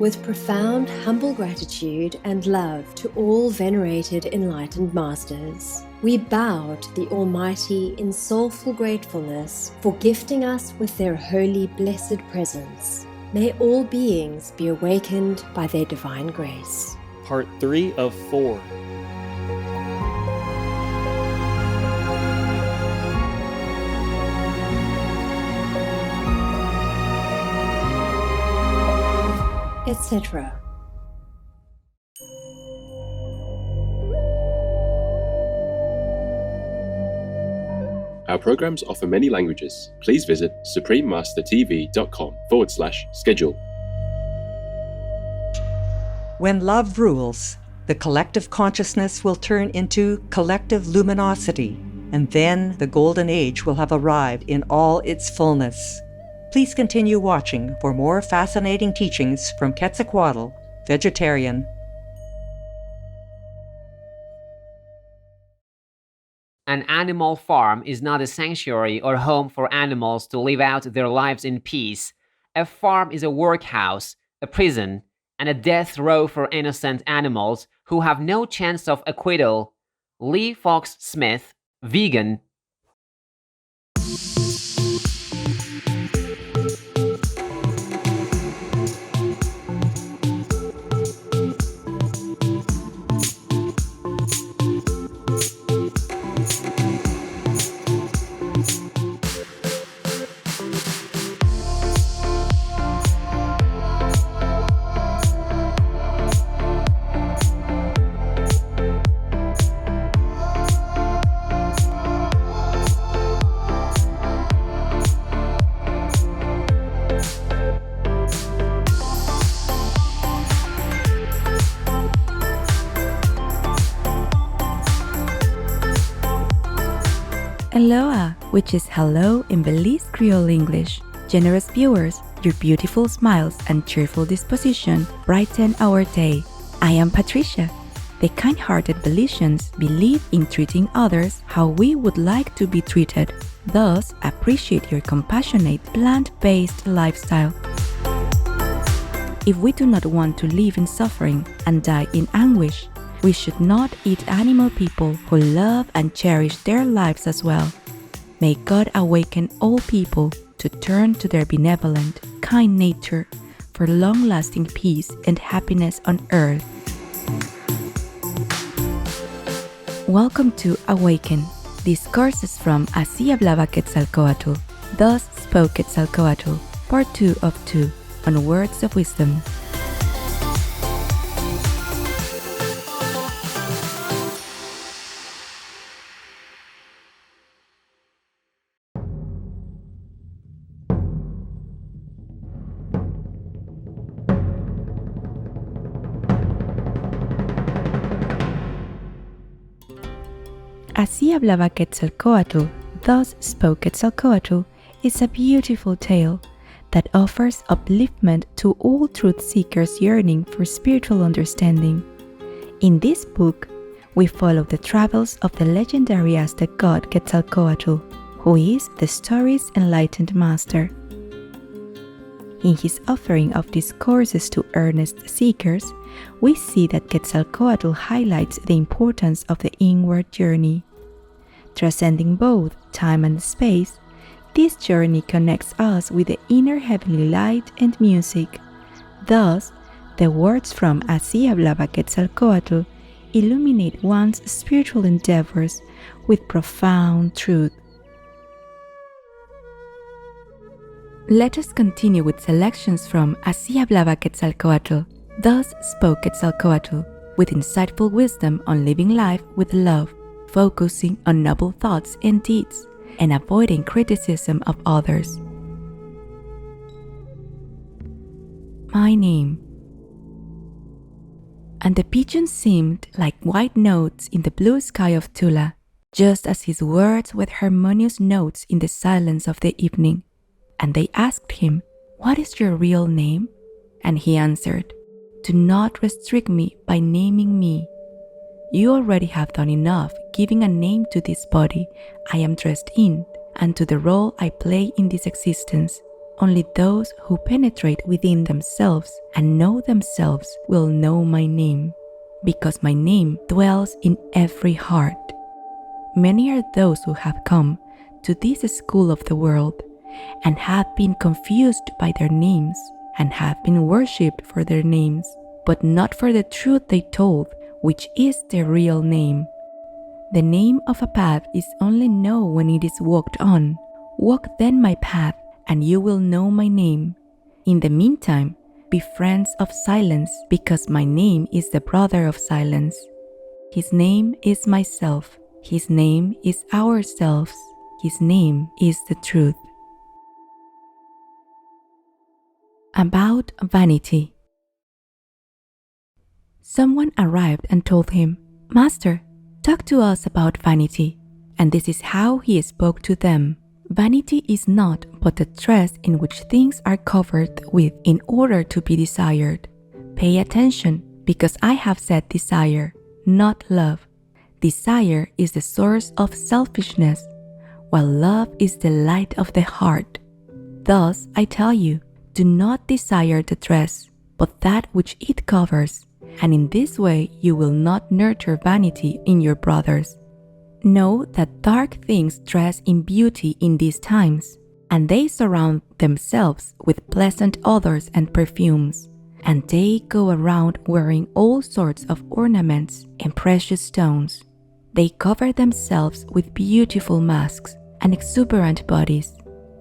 With profound, humble gratitude and love to all venerated enlightened masters, we bow to the Almighty in soulful gratefulness for gifting us with their holy, blessed presence. May all beings be awakened by their divine grace. Part 3 of 4. Etc. Our programs offer many languages. Please visit suprememastertv.com/schedule. When love rules, the collective consciousness will turn into collective luminosity, and then the golden age will have arrived in all its fullness. Please continue watching for more fascinating teachings from Quetzalcóatl, vegetarian. An animal farm is not a sanctuary or home for animals to live out their lives in peace. A farm is a workhouse, a prison, and a death row for innocent animals who have no chance of acquittal. Lee Fox Smith, vegan. Aloha, which is hello in Belize Creole English. Generous viewers, your beautiful smiles and cheerful disposition brighten our day. I am Patricia. The kind-hearted Belizeans believe in treating others how we would like to be treated, thus appreciate your compassionate, plant-based lifestyle. If we do not want to live in suffering and die in anguish, we should not eat animal people who love and cherish their lives as well. May God awaken all people to turn to their benevolent, kind nature for long-lasting peace and happiness on earth. Welcome to Awaken, Discourses from Así Hablaba Quetzalcóatl, Thus Spoke Quetzalcóatl, Part 2 of 2, on Words of Wisdom. Así Hablaba Quetzalcóatl, Thus Spoke Quetzalcóatl is a beautiful tale that offers upliftment to all truth seekers yearning for spiritual understanding. In this book, we follow the travels of the legendary Aztec god Quetzalcóatl, who is the story's enlightened master. In his offering of discourses to earnest seekers, we see that Quetzalcóatl highlights the importance of the inward journey. Transcending both time and space, this journey connects us with the inner heavenly light and music. Thus, the words from Así Hablaba Quetzalcóatl illuminate one's spiritual endeavors with profound truth. Let us continue with selections from Así Hablaba Quetzalcóatl, Thus Spoke Quetzalcóatl, with insightful wisdom on living life with love, focusing on noble thoughts and deeds, and avoiding criticism of others. My name. And the pigeons seemed like white notes in the blue sky of Tula, just as his words were harmonious notes in the silence of the evening. And they asked him, "What is your real name?" And he answered, "Do not restrict me by naming me. You already have done enough giving a name to this body I am dressed in and to the role I play in this existence. only those who penetrate within themselves and know themselves will know my name, because my name dwells in every heart. Many are those who have come to this school of the world and have been confused by their names and have been worshipped for their names, but not for the truth they told, which is their real name. The name of a path is only known when it is walked on. Walk then my path, and you will know my name. In the meantime, be friends of silence, because my name is the brother of silence. His name is myself. His name is ourselves. His name is the truth. About vanity. Someone arrived and told him, "Master, talk to us about vanity." And this is how he spoke to them. Vanity is not but a dress in which things are covered with in order to be desired. Pay attention, because I have said desire, not love. Desire is the source of selfishness, while love is the light of the heart. Thus, I tell you, do not desire the dress, but that which it covers, and in this way you will not nurture vanity in your brothers. Know that dark things dress in beauty in these times, and they surround themselves with pleasant odors and perfumes, and they go around wearing all sorts of ornaments and precious stones. They cover themselves with beautiful masks and exuberant bodies,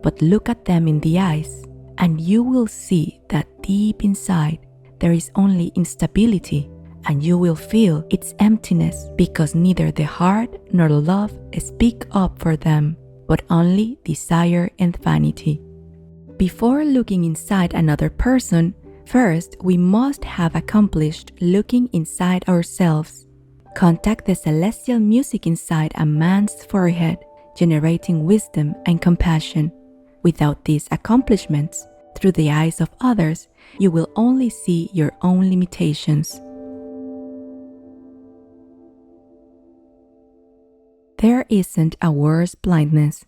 but look at them in the eyes, and you will see that deep inside there is only instability, and you will feel its emptiness, because neither the heart nor love speak up for them, but only desire and vanity. Before looking inside another person, first we must have accomplished looking inside ourselves. Contact the celestial music inside a man's forehead, generating wisdom and compassion. Without these accomplishments, through the eyes of others, you will only see your own limitations. There isn't a worse blindness.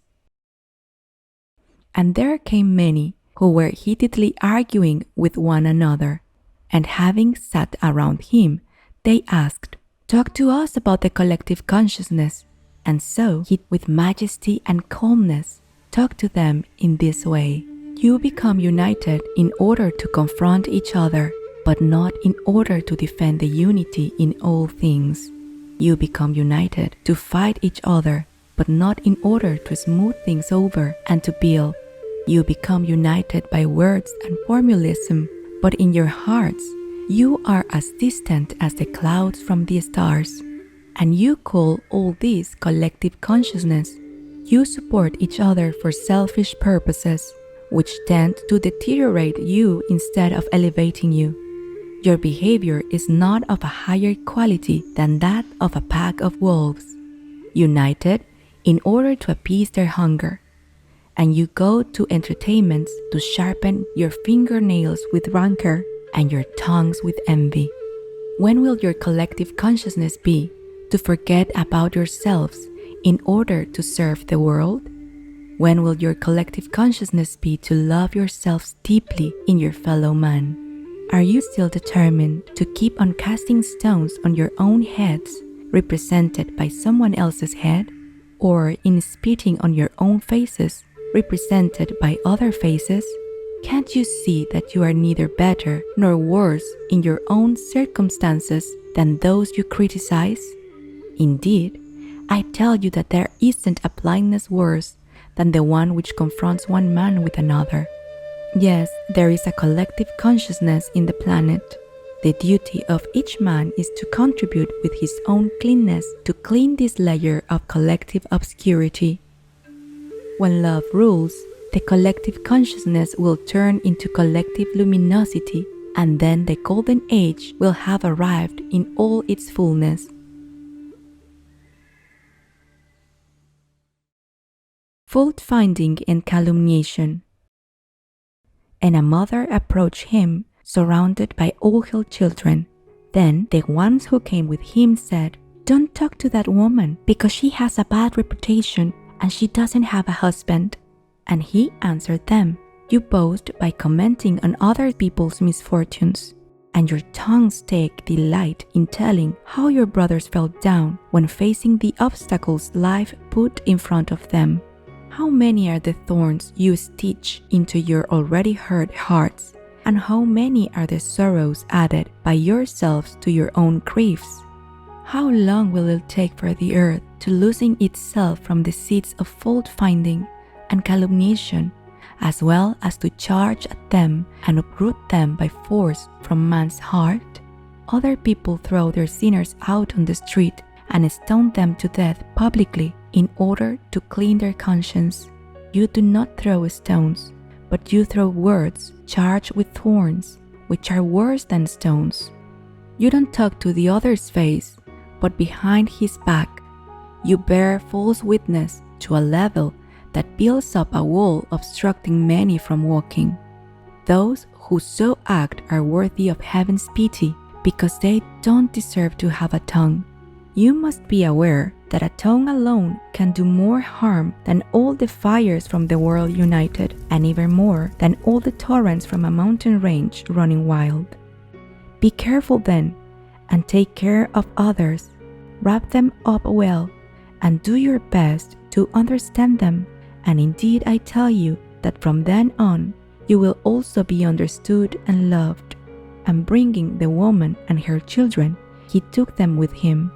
And there came many who were heatedly arguing with one another, and having sat around him, they asked, "Talk to us about the collective consciousness." And so he, with majesty and calmness, talked to them in this way. You become united in order to confront each other, but not in order to defend the unity in all things. You become united to fight each other, but not in order to smooth things over and to build. You become united by words and formulism, but in your hearts, you are as distant as the clouds from the stars. And you call all this collective consciousness. You support each other for selfish purposes, which tend to deteriorate you instead of elevating you. Your behavior is not of a higher quality than that of a pack of wolves, united in order to appease their hunger. And you go to entertainments to sharpen your fingernails with rancor and your tongues with envy. When will your collective consciousness be to forget about yourselves in order to serve the world? When will your collective consciousness be to love yourselves deeply in your fellow man? Are you still determined to keep on casting stones on your own heads, represented by someone else's head, or in spitting on your own faces, represented by other faces? Can't you see that you are neither better nor worse in your own circumstances than those you criticize? Indeed, I tell you that there isn't a blindness worse than the one which confronts one man with another. Yes, there is a collective consciousness in the planet. The duty of each man is to contribute with his own cleanness to clean this layer of collective obscurity. When love rules, the collective consciousness will turn into collective luminosity, and then the golden age will have arrived in all its fullness. Fault-finding and calumniation. And a mother approached him, surrounded by all her children. Then the ones who came with him said, "Don't talk to that woman, because she has a bad reputation and she doesn't have a husband." And he answered them, You boast by commenting on other people's misfortunes, and your tongues take delight in telling how your brothers fell down when facing the obstacles life put in front of them. How many are the thorns you stitch into your already hurt hearts, and how many are the sorrows added by yourselves to your own griefs? How long will it take for the earth to loosen itself from the seeds of fault-finding and calumniation, as well as to charge at them and uproot them by force from man's heart? Other people throw their sinners out on the street and stone them to death publicly in order to clean their conscience. You do not throw stones, but you throw words charged with thorns, which are worse than stones. You don't talk to the other's face, but behind his back. You bear false witness to a level that builds up a wall obstructing many from walking. Those who so act are worthy of heaven's pity because they don't deserve to have a tongue. You must be aware that a tongue alone can do more harm than all the fires from the world united, and even more than all the torrents from a mountain range running wild. Be careful then, and take care of others. Wrap them up well, and do your best to understand them. And indeed I tell you that from then on you will also be understood and loved. And bringing the woman and her children, he took them with him.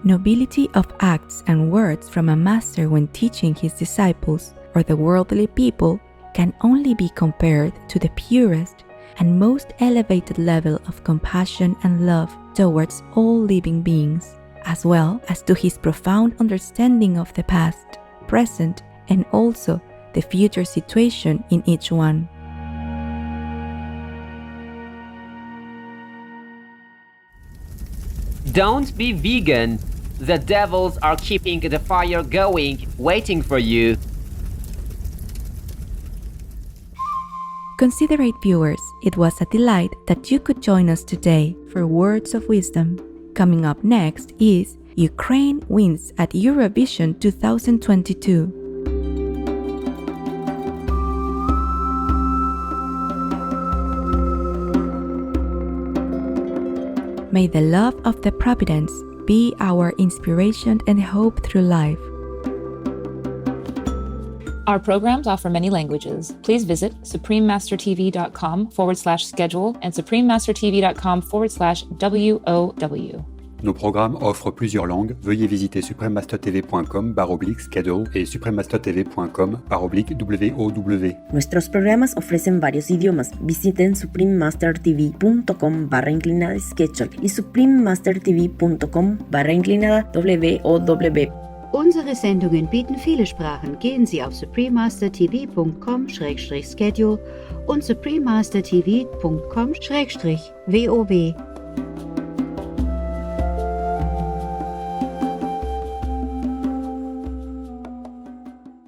Nobility of acts and words from a master when teaching his disciples or the worldly people can only be compared to the purest and most elevated level of compassion and love towards all living beings, as well as to his profound understanding of the past, present, and also the future situation in each one. Don't be vegan. The devils are keeping the fire going, waiting for you. Considerate viewers, it was a delight that you could join us today for Words of Wisdom. Coming up next is Ukraine wins at Eurovision 2022. May the love of the Providence be our inspiration and hope through life. Our programs offer many languages. Please visit suprememastertv.com/schedule and suprememastertv.com/WOW. Nos programmes offrent plusieurs langues. Veuillez visiter suprememastertv.com/schedule et suprememastertv.com/WOW. Nuestros programas ofrecen varios idiomas. Visiten suprememastertv.com/schedule y suprememastertv.com/WOW. Unsere Sendungen bieten viele Sprachen. Gehen Sie auf suprememastertv.com/schedule und suprememastertv.com/WOW.